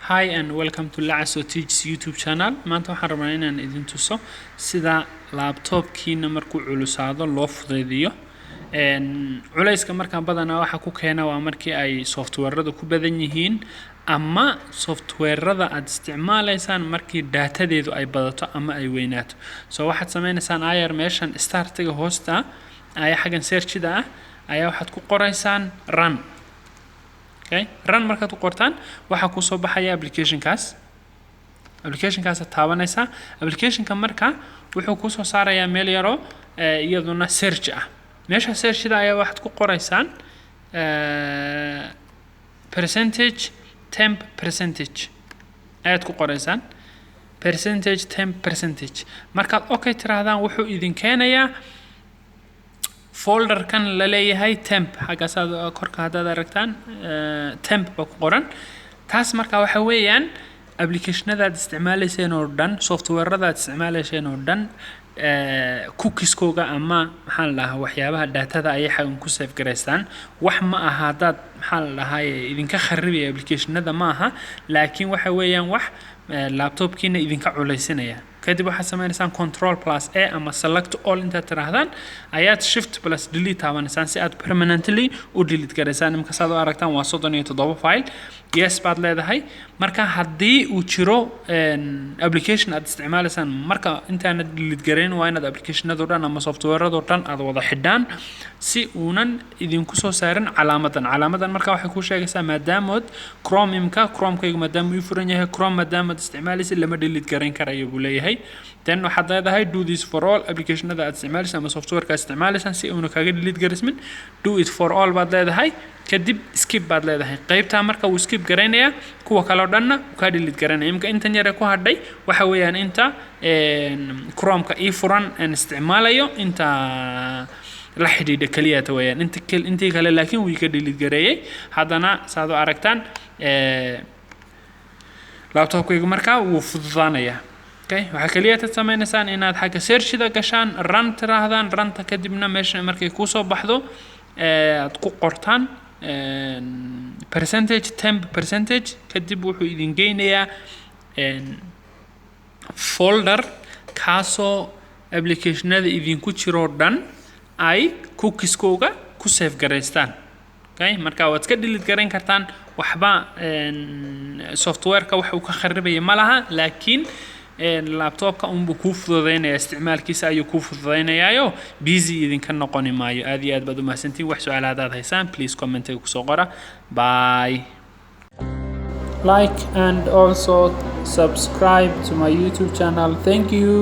Hi and welcome to Lacaso Teaches YouTube channel. Maanta waxaan rabnaa inaan idin tuso sida laptopkiina markuu culusaado loo fududeeyo. Culayska markaan badanaa waxa ku keena waa markii ay software-radu ku badan yihiin ama software-rada aad isticmaalaysaan markii datadeedu ay badato ama ay weynaato. So waxaad samaynaysaan ayar meeshan startiga hoosta ayaa xagan searchida ah ayaa waxaad ku qoraysaan run. Okay, run markaad ku qortaan waxa ku soo baxaya application-kaas taabanaysa. Application-ka marka wuxuu ku soo saarayaa meel yaro iyaduna search ah. Meesha searchida ayaa waxaad ku qoraysaan percentage temp percentage ayaad ku qoraysaan percentage markaad okay tiraahdaan wuxuu idin keenayaa folder kan la leeyahay temp xagga saad korka hadaad aragtaan temp ba ku qoran taas marka waxa weeyaan application-nada aad isticmaalayseen oo dhan software-rada aad isticmaalayseen oo dhan cookies-kooga ama maxaa la dhahaa waxyaabaha datada ay xagan ku save gareystaan wax ma aha dad maxaa la dhahaa idinka kharibay application-nada ma aha laakiin waxa weeyaan wax laptopkiina idinka culaysinaya kadib waxaad samaynaysaa control plus a ama select all inta tiraahdaan ayaad shift plus delete taabanaysaa si aad permanently u delete gareysaan imka saad u aragtaan waa 37 file yes baad leedahay marka haddii uu jiro application aad isticmaalaysaan marka intaan delete gareyn waa inaad application-nada oo dhan ama software-rada oo dhan aad wada xidhaan si uunan idinku soo saarin calaamadan marka waxay ku sheegaysaa maadaama Chrome-kayga maadaama uu furan yahay Chrome maadaama aad isticmaalaysid lama delete gareyn karayo buu leeyahay then waxaad leedahay do this for all application-nada aad isticmaalaysaan ama software-ka aad isticmaalaysaan si uuna kaga delete gareysmin do it for all baad leedahay kadib skip baad leedahay qaybta marka uu skip gareynaya kuwa kale oo dhanna ka delete gareynaya imka intan yar ku hadhay waxa weeyaan inta Chrome-ka ii furan aan isticmaalayo inta la xidhiidha kaliya weeyaan intii kale laakiin wuu ka delete gareeyay haddana saad u aragtaan laptopkayga marka wuu fududaanaya okay waxa kaliya aad samaynaysan inaad xagga searchida gashaan run tiraahdaan runta kadibna meesha markay ku soo baxdo aad ku qortaan percentage kadib wuxuu idin geynayaa folder kaasoo application-nada idinku jiro dhan ay cookies-kooga ku save gareystaan okay marka waad ka delete gareyn kartaan waxba software-ka wax uu ka kharibay ma laha laakiin laptop-ka unbu ku fududeynaya isticmaalkiisa ayuu ku fududeynayo busy idinka noqoni maayo aad iyo aad baad u mahadsantiin wax su'aalaad aad haysaan please comment-ga ku soo qora bye like and also subscribe to my YouTube channel thank you